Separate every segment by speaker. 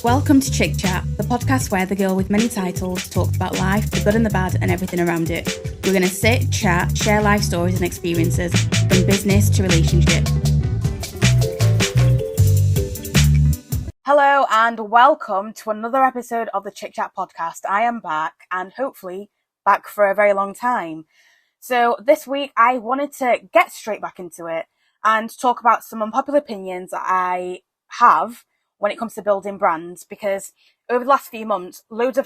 Speaker 1: Welcome to Chik, the podcast where the girl with many titles talks about life, the good and the bad, and everything around it. We're going to sit, chat, share life stories and experiences, from business to relationship. Hello and welcome to another episode of the Chik podcast. I am back, and hopefully back for a very long time. So this week I wanted to get straight back into it and talk about some unpopular opinions that I have when it comes to building brands, because over the last few months, loads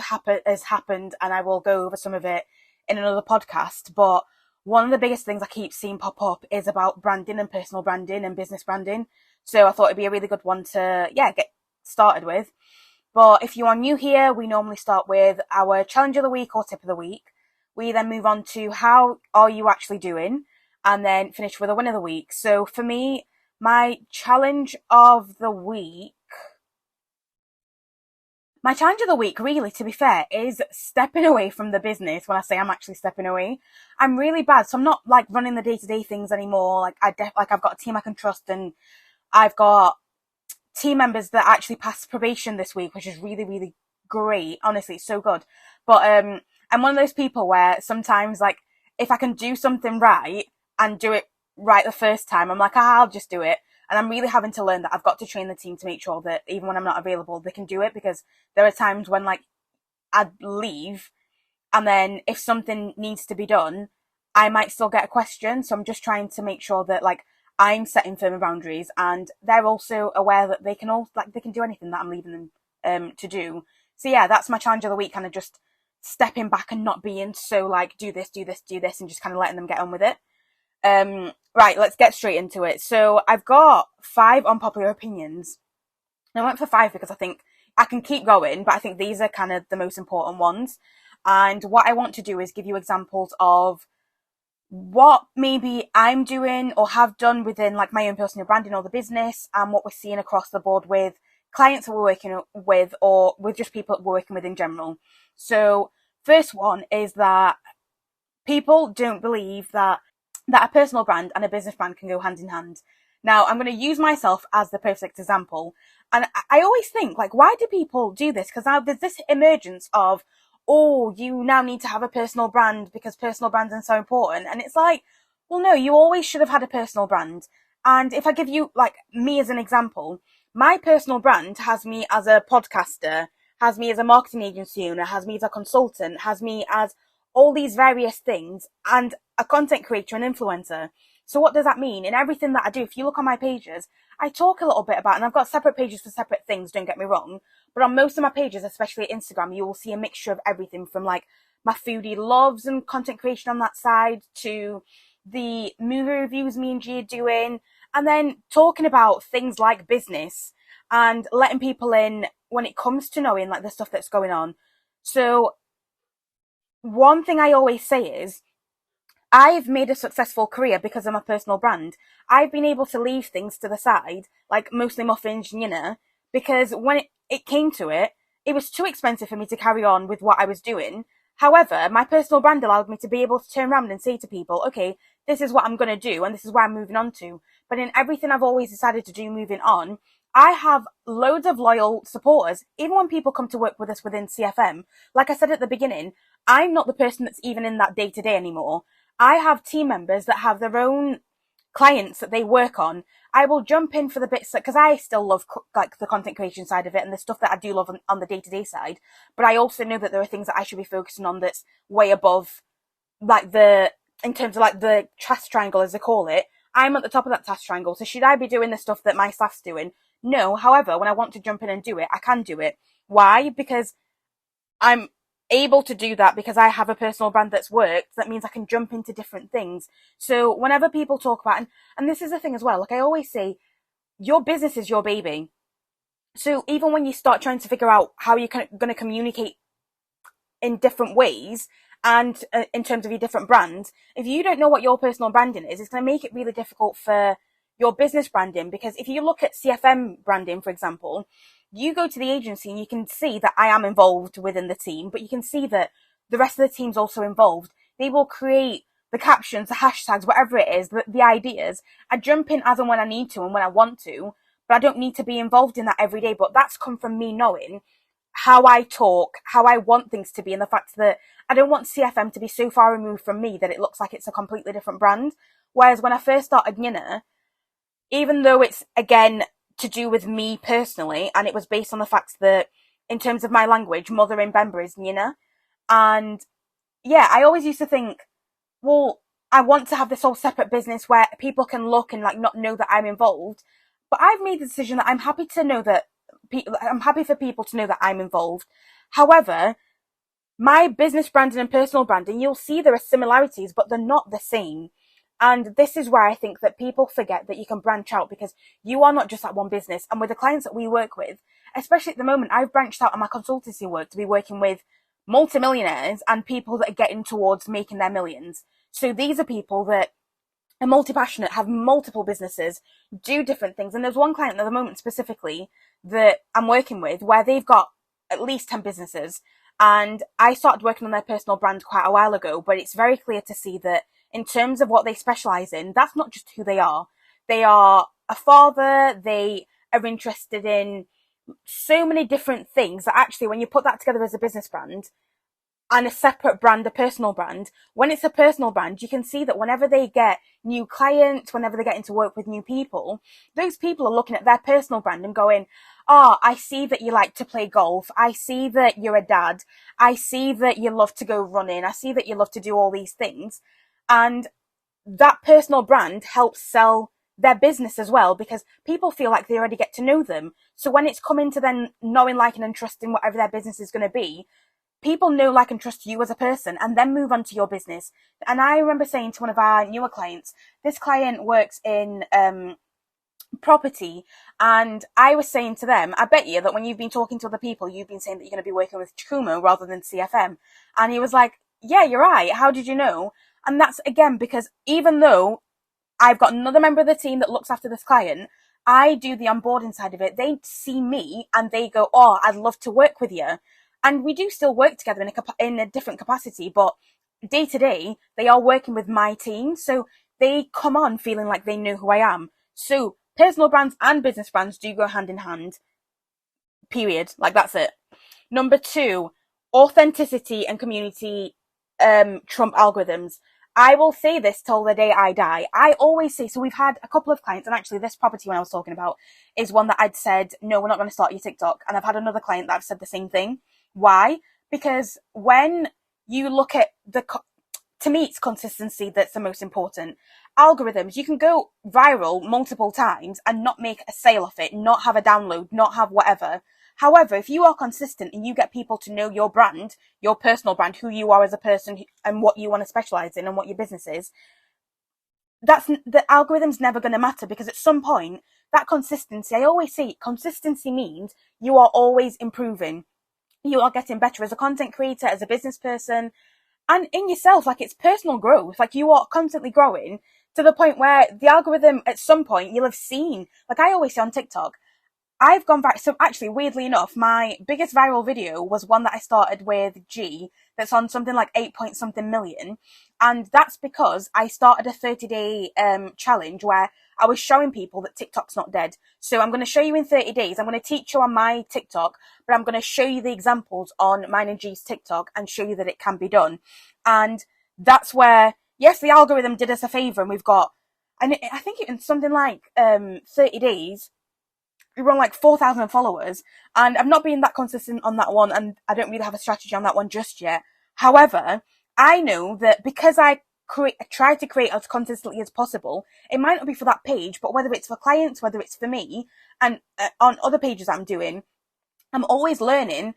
Speaker 1: has happened, and I will go over some of it in another podcast. But one of the biggest things I keep seeing pop up is about branding and personal branding and business branding. So I thought it'd be a really good one to, get started with. But if you are new here, we normally start with our challenge of the week or tip of the week. We then move on to how are you actually doing, and then finish with a win of the week. So for me, my challenge of the week, really, to be fair, is stepping away from the business. When I say I'm actually stepping away, I'm really bad. So I'm not like running the day-to-day things anymore. I've got a team I can trust, and I've got team members that actually passed probation this week, which is really, really great. Honestly, it's so good. But I'm one of those people where sometimes, like, if I can do something right and do it right the first time, I'm like, I'll just do it. And I'm really having to learn that I've got to train the team to make sure that even when I'm not available, they can do it, because there are times when, like, I'd leave, and then if something needs to be done, I might still get a question. So I'm just trying to make sure that, like, I'm setting firmer boundaries, and they're also aware that they can do anything that I'm leaving them to do. So yeah, that's my challenge of the week, kind of just stepping back and not being so like, do this, and just kind of letting them get on with it. Right, let's get straight into it. So I've got 5 unpopular opinions. And I went for 5 because I think I can keep going, but I think these are kind of the most important ones. And what I want to do is give you examples of what maybe I'm doing or have done within, like, my own personal branding or the business, and what we're seeing across the board with clients that we're working with, or with just people that we're working with in general. So first one is that people don't believe that a personal brand and a business brand can go hand in hand. Now, I'm going to use myself as the perfect example. And I always think, like, why do people do this? Because now there's this emergence of, oh, you now need to have a personal brand because personal branding is so important. And it's like, well, no, you always should have had a personal brand. And if I give you, like, me as an example, my personal brand has me as a podcaster, has me as a marketing agency owner, has me as a consultant, has me as all these various things, and a content creator and influencer. So what does that mean? In everything that I do, if you look on my pages, I talk a little bit about, and I've got separate pages for separate things, don't get me wrong, but on most of my pages, especially Instagram, you will see a mixture of everything from, like, my foodie loves and content creation on that side, to the movie reviews me and G are doing, and then talking about things like business and letting people in when it comes to knowing, like, the stuff that's going on. So one thing I always say is, I've made a successful career because of my personal brand. I've been able to leave things to the side, like mostly muffins, because when it came to it, it was too expensive for me to carry on with what I was doing. However, my personal brand allowed me to be able to turn around and say to people, okay, this is what I'm going to do, and this is where I'm moving on to. But in everything I've always decided to do moving on, I have loads of loyal supporters. Even when people come to work with us within CFM, like I said at the beginning, I'm not the person that's even in that day-to-day anymore. I have team members that have their own clients that they work on. I will jump in for the bits because I still love, like, the content creation side of it and the stuff that I do love on the day-to-day side. But I also know that there are things that I should be focusing on that's way above, like, in terms of, like, the task triangle, as they call it. I'm at the top of that task triangle. So should I be doing the stuff that my staff's doing? No. However, when I want to jump in and do it, I can do it. Why? Because I'm able to do that because I have a personal brand that's worked. That means I can jump into different things. So whenever people talk about, and this is the thing as well, like I always say, your business is your baby. So even when you start trying to figure out how you're going to communicate in different ways, and in terms of your different brands, if you don't know what your personal branding is, it's going to make it really difficult for your business branding. Because if you look at CFM branding, for example, you go to the agency and you can see that I am involved within the team, but you can see that the rest of the team's also involved. They will create the captions, the hashtags, whatever it is, the ideas. I jump in as and when I need to and when I want to, but I don't need to be involved in that every day. But that's come from me knowing how I talk, how I want things to be, and the fact that I don't want CFM to be so far removed from me that it looks like it's a completely different brand. Whereas when I first started Nina, even though it's, again, to do with me personally, and it was based on the fact that, in terms of my language, mother in Bemba is Nina. And yeah, I always used to think, well, I want to have this whole separate business where people can look and like not know that I'm involved. But I've made the decision that I'm happy to know that I'm happy for people to know that I'm involved. However, my business branding and personal branding, you'll see there are similarities, but they're not the same. And this is where I think that people forget that you can branch out, because you are not just that one business. And with the clients that we work with, especially at the moment, I've branched out on my consultancy work to be working with multimillionaires and people that are getting towards making their millions. So these are people that are multi-passionate, have multiple businesses, do different things. And there's one client at the moment specifically that I'm working with where they've got at least 10 businesses. And I started working on their personal brand quite a while ago, but it's very clear to see that in terms of what they specialize in, that's not just who they are. They are a father, they are interested in so many different things that actually, when you put that together as a business brand and a separate brand, a personal brand, when it's a personal brand, you can see that whenever they get new clients, whenever they get into work with new people, those people are looking at their personal brand and going, oh, I see that you like to play golf. I see that you're a dad. I see that you love to go running. I see that you love to do all these things. And that personal brand helps sell their business as well, because people feel like they already get to know them. So when it's coming to then knowing, liking and trusting whatever their business is going to be, people know, like and trust you as a person and then move on to your business. And I remember saying to one of our newer clients, this client works in property, and I was saying to them, I bet you that when you've been talking to other people, you've been saying that you're going to be working with Chikumo rather than CFM. And he was like, yeah, you're right. How did you know? And that's, again, because even though I've got another member of the team that looks after this client, I do the onboarding side of it. They see me and they go, oh, I'd love to work with you. And we do still work together in a different capacity, but day to day, they are working with my team. So they come on feeling like they know who I am. So personal brands and business brands do go hand in hand. Period. Like, that's it. Number 2, authenticity and community trump algorithms. I will say this till the day I die. I always say, so we've had a couple of clients, and actually this property one I was talking about is one that I'd said, no, we're not going to start your TikTok. And I've had another client that I've said the same thing. Why? Because when you look at to me, it's consistency that's the most important. Algorithms, you can go viral multiple times and not make a sale off it, not have a download, not have whatever. However, if you are consistent and you get people to know your brand, your personal brand, who you are as a person and what you want to specialize in and what your business is, the algorithm's never going to matter, because at some point, that consistency, I always say consistency means you are always improving. You are getting better as a content creator, as a business person, and in yourself. Like, it's personal growth. Like, you are constantly growing to the point where the algorithm, at some point, you'll have seen, like I always say on TikTok, I've gone back. So actually, weirdly enough, my biggest viral video was one that I started with G, that's on something like 8 point something million. And that's because I started a 30-day challenge where I was showing people that TikTok's not dead. So I'm going to show you in 30 days. I'm going to teach you on my TikTok, but I'm going to show you the examples on mine and G's TikTok and show you that it can be done. And that's where, yes, the algorithm did us a favor, and we've got, and I think it's something like 30 days, we run like 4,000 followers, and I've not been that consistent on that one, and I don't really have a strategy on that one just yet. However, I know that because I try to create as consistently as possible, it might not be for that page, but whether it's for clients, whether it's for me, and on other pages I'm doing, I'm always learning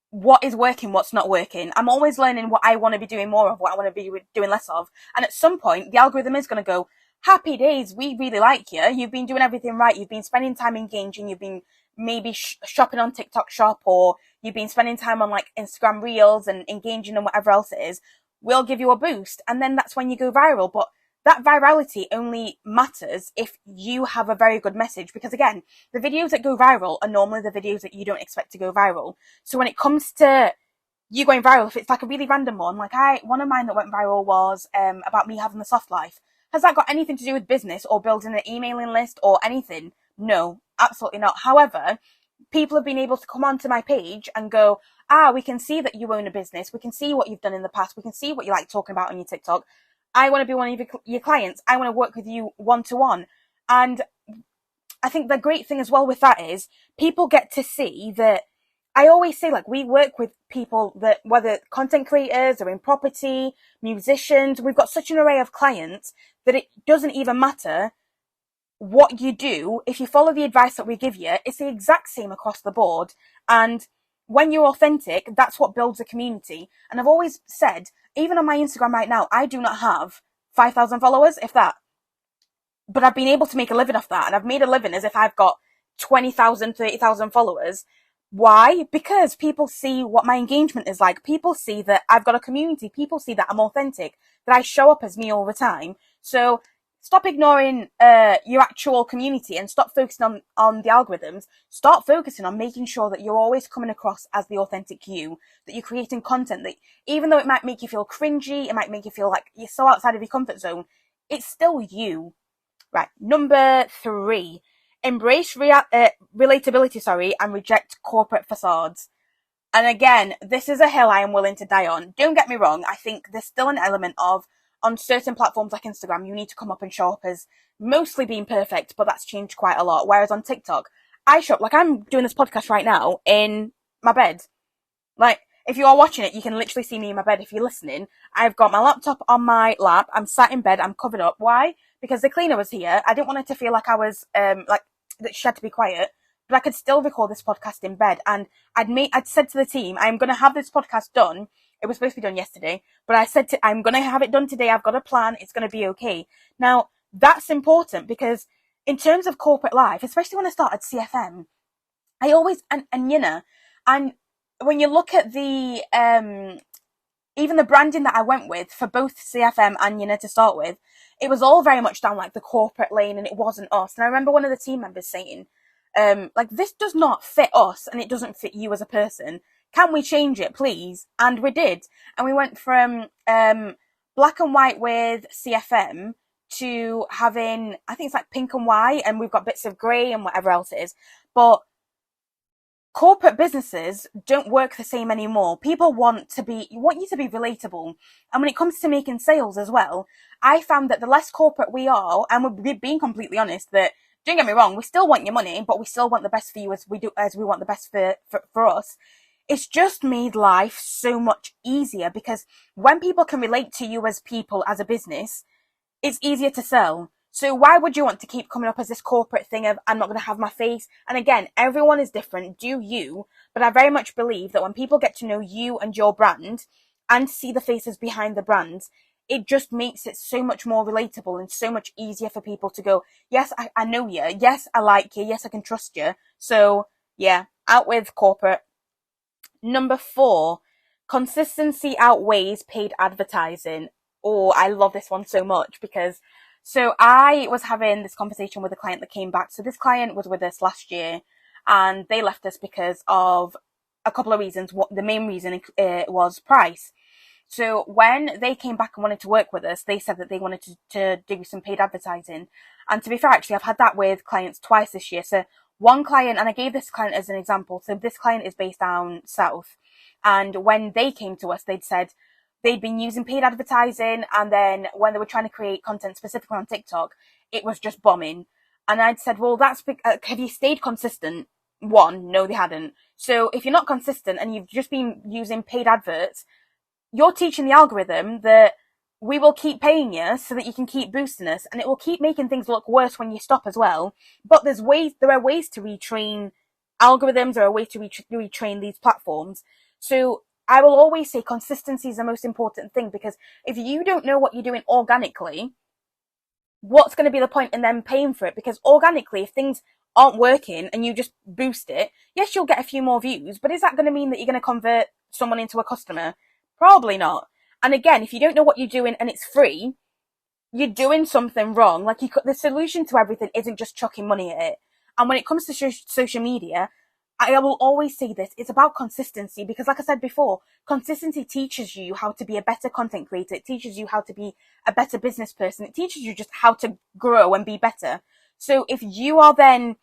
Speaker 1: what is working, what's not working. I'm always learning what I want to be doing more of, what I want to be doing less of. And at some point, the algorithm is going to go, happy days, we really like you. You've been doing everything right. You've been spending time engaging. You've been maybe shopping on TikTok Shop, or you've been spending time on like Instagram Reels and engaging and whatever else it is. We'll give you a boost. And then that's when you go viral. But that virality only matters if you have a very good message, because again, the videos that go viral are normally the videos that you don't expect to go viral. So when it comes to you going viral, if it's like a really random one, like one of mine that went viral was about me having the soft life. Has that got anything to do with business or building an emailing list or anything? No, absolutely not. However, people have been able to come onto my page and go, we can see that you own a business. We can see what you've done in the past. We can see what you like talking about on your TikTok. I want to be one of your clients. I want to work with you one-to-one. And I think the great thing as well with that is people get to see that. I always say, like, we work with people that, whether content creators or in property, musicians, we've got such an array of clients that it doesn't even matter what you do. If you follow the advice that we give you, it's the exact same across the board. And when you're authentic, that's what builds a community. And I've always said, even on my Instagram right now, I do not have 5,000 followers, if that. But I've been able to make a living off that. And I've made a living as if I've got 20,000, 30,000 followers. Why? Because people see what my engagement is like. People see that I've got a community. People see that I'm authentic, that I show up as me all the time. So stop ignoring your actual community and stop focusing on the algorithms. Start focusing on making sure that you're always coming across as the authentic you, that you're creating content that, even though it might make you feel cringy, it might make you feel like you're so outside of your comfort zone, it's still you. Right, number 3. Embrace relatability, and reject corporate facades. And again, this is a hill I am willing to die on. Don't get me wrong, I think there's still an element of, on certain platforms like Instagram, you need to come up and show up as mostly being perfect, but that's changed quite a lot. Whereas on TikTok, I show up, like I'm doing this podcast right now in my bed. Like, if you are watching it, you can literally see me in my bed. If you're listening, I've got my laptop on my lap. I'm sat in bed. I'm covered up. Why? Because the cleaner was here. I didn't want it to feel like I was, like, that she had to be quiet. But I could still record this podcast in bed. And I'd said to the team, I'm going to have this podcast done. It was supposed to be done yesterday. But I said I'm going to have it done today. I've got a plan. It's going to be okay. Now, that's important because in terms of corporate life, especially when I started CFM, I always, and you know, and when you look at the, even the branding that I went with for both CFM and Yina to start with, it was all very much down like the corporate lane and it wasn't us. And I remember one of the team members saying, like, this does not fit us and it doesn't fit you as a person. Can we change it, please? And we did. And we went from, black and white with CFM to having, I think it's like pink and white, and we've got bits of grey and whatever else it is. But corporate businesses don't work the same anymore. People want you to be relatable. And when it comes to making sales as well, I found that the less corporate we are, and we're being completely honest, that, don't get me wrong, we still want your money, but we still want the best for you as we want the best for us. It's just made life so much easier because when people can relate to you as people, as a business, it's easier to sell. So why would you want to keep coming up as this corporate thing of, I'm not going to have my face? And again, everyone is different, do you? But I very much believe that when people get to know you and your brand and see the faces behind the brands, it just makes it so much more relatable and so much easier for people to go, yes, I know you. Yes, I like you. Yes, I can trust you. So yeah, out with corporate. Number 4, consistency outweighs paid advertising. Oh, I love this one so much because, so I was having this conversation with a client that came back. So this client was with us last year and they left us because of a couple of reasons. What the main reason was price. So when they came back and wanted to work with us, they said that they wanted to do some paid advertising. And to be fair, actually, I've had that with clients twice this year. So one client, and I gave this client as an example. So this client is based down south. And when they came to us, they'd said they'd been using paid advertising. And then when they were trying to create content specifically on TikTok, it was just bombing. And I'd said, well, have you stayed consistent? One, no, they hadn't. So if you're not consistent and you've just been using paid adverts, you're teaching the algorithm that we will keep paying you so that you can keep boosting us, and it will keep making things look worse when you stop as well. But there are ways to retrain algorithms, there are ways to retrain these platforms. So I will always say consistency is the most important thing, because if you don't know what you're doing organically, what's going to be the point in them paying for it? Because organically, if things aren't working and you just boost it, yes, you'll get a few more views, but is that going to mean that you're going to convert someone into a customer? Probably not. And again, if you don't know what you're doing and it's free, you're doing something wrong. Like, the solution to everything isn't just chucking money at it. And when it comes to social media, I will always say this, it's about consistency, because like I said before, consistency teaches you how to be a better content creator. It teaches you how to be a better business person. It teaches you just how to grow and be better. So if you are then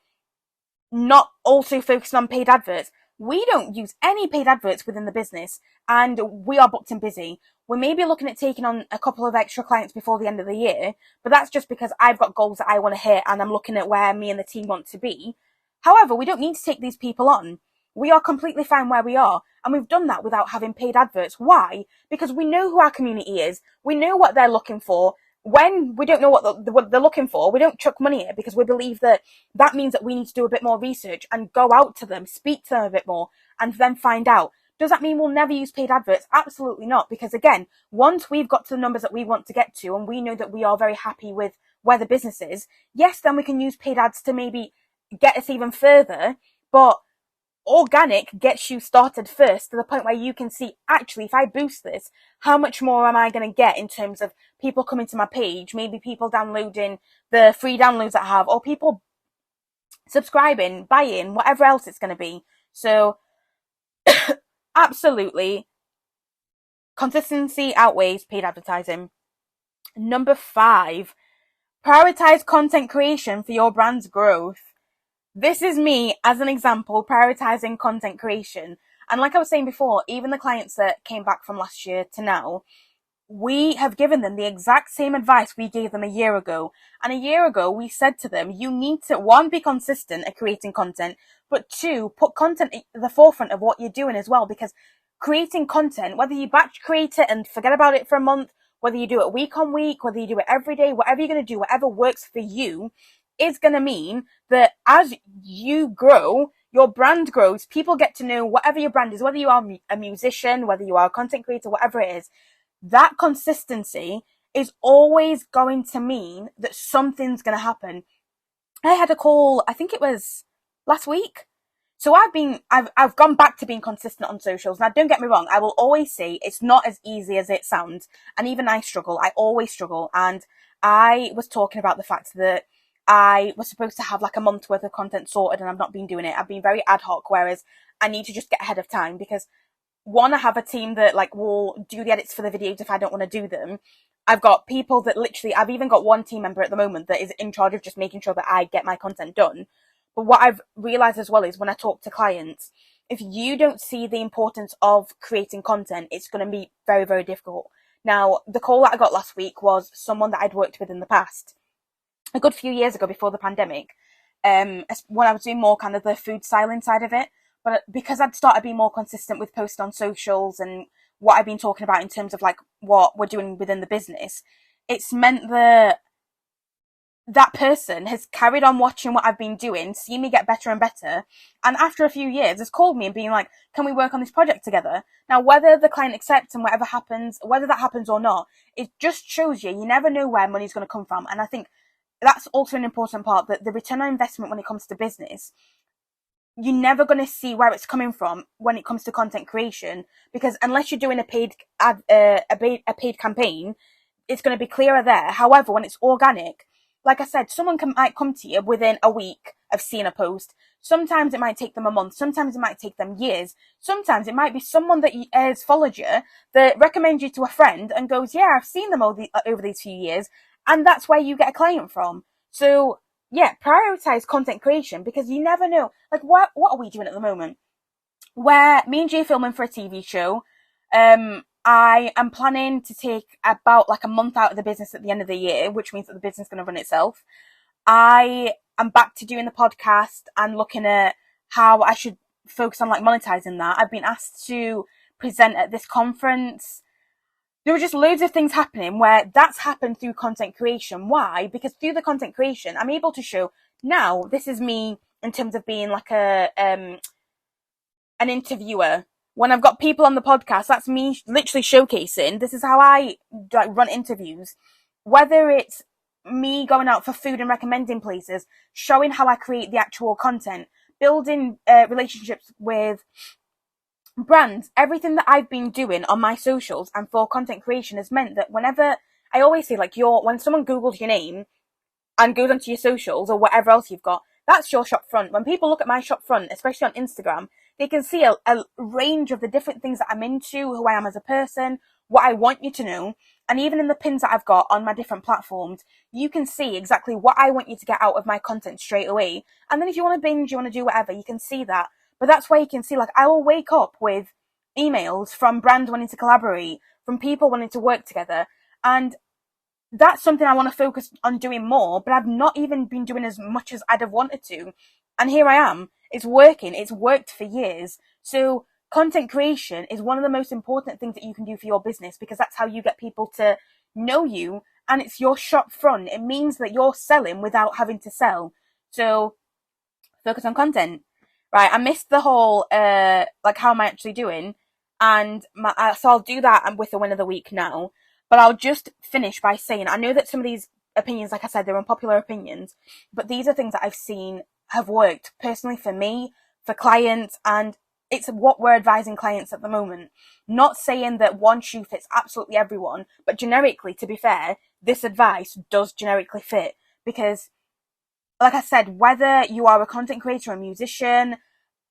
Speaker 1: not also focusing on paid adverts, we don't use any paid adverts within the business, and we are booked and busy. We may be looking at taking on a couple of extra clients before the end of the year, but that's just because I've got goals that I want to hit and I'm looking at where me and the team want to be. However, we don't need to take these people on. We are completely fine where we are, and we've done that without having paid adverts. Why? Because we know who our community is. We know what they're looking for. When we don't know what they're looking for, we don't chuck money at it, because we believe that means that we need to do a bit more research and go out to them, speak to them a bit more, and then find out. Does that mean we'll never use paid adverts? Absolutely not, because again, once we've got to the numbers that we want to get to, and we know that we are very happy with where the business is, yes, then we can use paid ads to maybe get us even further, but organic gets you started first, to the point where you can see, actually, if I boost this, how much more am I going to get in terms of people coming to my page, maybe people downloading the free downloads that I have, or people subscribing, buying, whatever else it's going to be. So absolutely, consistency outweighs paid advertising. Number 5, prioritize content creation for your brand's growth. This is me, as an example, prioritizing content creation. And like I was saying before, even the clients that came back from last year to now, we have given them the exact same advice we gave them a year ago. And a year ago, we said to them, you need to, 1, be consistent at creating content, but 2, put content at the forefront of what you're doing as well, because creating content, whether you batch create it and forget about it for a month, whether you do it week on week, whether you do it every day, whatever you're going to do, whatever works for you, is going to mean that as you grow, your brand grows, people get to know whatever your brand is, whether you are a musician, whether you are a content creator, whatever it is. That consistency is always going to mean that something's going to happen. I had a call, I think it was last week. So I've gone back to being consistent on socials. Now, don't get me wrong, I will always say it's not as easy as it sounds. And even I struggle. I always struggle. And I was talking about the fact that I was supposed to have like a month's worth of content sorted, and I've not been doing it. I've been very ad hoc, whereas I need to just get ahead of time, because 1, I have a team that like will do the edits for the videos if I don't want to do them. I've got people that literally, I've even got one team member at the moment that is in charge of just making sure that I get my content done. But what I've realized as well is, when I talk to clients, if you don't see the importance of creating content, it's going to be very, very difficult. Now, the call that I got last week was someone that I'd worked with in the past, a good few years ago before the pandemic, when I was doing more kind of the food styling side of it. But because I'd started being more consistent with posting on socials and what I've been talking about in terms of like what we're doing within the business, it's meant that that person has carried on watching what I've been doing, seen me get better and better, and after a few years has called me and been like, can we work on this project together? Now, whether the client accepts and whatever happens, whether that happens or not, it just shows you never know where money's going to come from. And I think that's also an important part, that the return on investment when it comes to business, you're never going to see where it's coming from when it comes to content creation, because unless you're doing a paid paid campaign, it's going to be clearer there. However, when it's organic, like I said, someone might come to you within a week of seeing a post. Sometimes it might take them a month. Sometimes it might take them years. Sometimes it might be someone that has followed you, that recommends you to a friend and goes, yeah, I've seen them over these few years. And that's where you get a client from. So yeah, prioritize content creation, because you never know. Like, what are we doing at the moment? Where me and Jay are filming for a TV show. I am planning to take about like a month out of the business at the end of the year, which means that the business is going to run itself. I am back to doing the podcast and looking at how I should focus on like monetizing that. I've been asked to present at this conference. There were just loads of things happening where that's happened through content creation. Why? Because through the content creation, I'm able to show, now this is me in terms of being like an interviewer. When I've got people on the podcast, that's me literally showcasing, this is how I run interviews. Whether it's me going out for food and recommending places, showing how I create the actual content, building relationships with brands, everything that I've been doing on my socials and for content creation has meant that whenever I always say, like, when someone Googles your name and goes onto your socials or whatever else you've got, that's your shop front. When people look at my shop front, especially on Instagram, they can see a range of the different things that I'm into, who I am as a person, what I want you to know. And even in the pins that I've got on my different platforms, you can see exactly what I want you to get out of my content straight away. And then if you want to binge, you want to do whatever, you can see that. But that's where you can see, like, I will wake up with emails from brands wanting to collaborate, from people wanting to work together. And that's something I want to focus on doing more, but I've not even been doing as much as I'd have wanted to. And here I am. It's working. It's worked for years. So content creation is one of the most important things that you can do for your business, because that's how you get people to know you, and it's your shop front. It means that you're selling without having to sell. So focus on content. Right, I missed the whole, like, how am I actually doing? And so I'll do that with the win of the week now. But I'll just finish by saying, I know that some of these opinions, like I said, they're unpopular opinions, but these are things that I've seen have worked personally for me, for clients, and it's what we're advising clients at the moment. Not saying that one shoe fits absolutely everyone, but generically, to be fair, this advice does generically fit, because like I said, whether you are a content creator, a musician,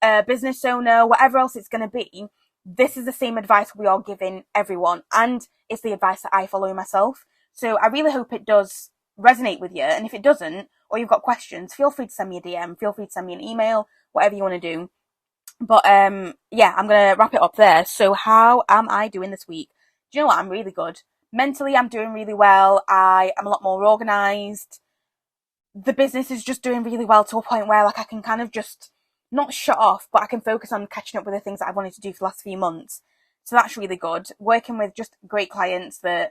Speaker 1: a business owner, whatever else it's going to be, this is the same advice we are giving everyone. And it's the advice that I follow myself. So I really hope it does resonate with you. And if it doesn't, or you've got questions, feel free to send me a DM, feel free to send me an email, whatever you want to do. But yeah, I'm going to wrap it up there. So how am I doing this week? Do you know what? I'm really good. Mentally, I'm doing really well. I am a lot more organized. The business is just doing really well, to a point where, like, I can kind of just not shut off, but I can focus on catching up with the things that I've wanted to do for the last few months. So that's really good. Working with just great clients that,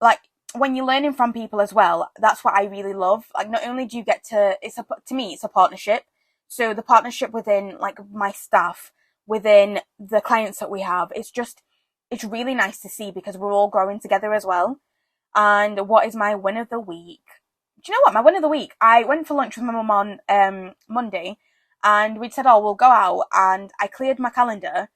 Speaker 1: like, when you're learning from people as well, that's what I really love. Like, not only do you get to me, it's a partnership. So the partnership within, like, my staff, within the clients that we have, it's really nice to see, because we're all growing together as well. And what is my win of the week? Do you know what? My win of the week, I went for lunch with my mum on Monday, and we'd said, oh, we'll go out, and I cleared my calendar.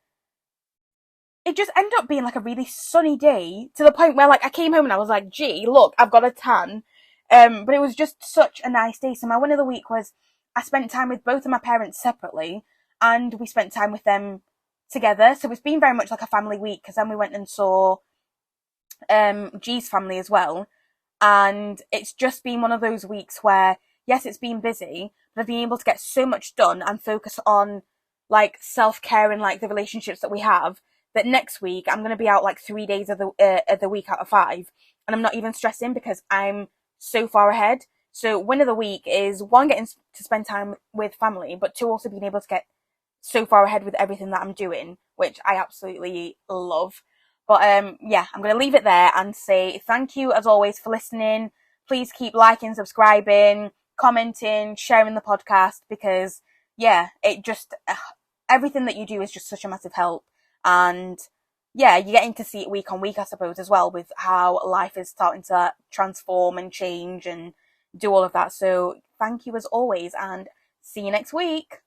Speaker 1: It just ended up being like a really sunny day, to the point where, like, I came home and I was like, gee, look, I've got a tan. But it was just such a nice day. So my win of the week was I spent time with both of my parents separately, and we spent time with them together. So it's been very much like a family week, because then we went and saw G's family as well. And it's just been one of those weeks where, yes, it's been busy, but I've been able to get so much done and focus on, like, self-care and, like, the relationships that we have, that next week I'm going to be out, like, 3 days of the week out of 5. And I'm not even stressing, because I'm so far ahead. So win of the week is, one, getting to spend time with family, but two, also being able to get so far ahead with everything that I'm doing, which I absolutely love. But yeah, I'm going to leave it there and say thank you as always for listening. Please keep liking, subscribing, commenting, sharing the podcast, because yeah, it just, everything that you do is just such a massive help. And yeah, you're getting to see it week on week, I suppose, as well, with how life is starting to transform and change and do all of that. So thank you as always, and see you next week.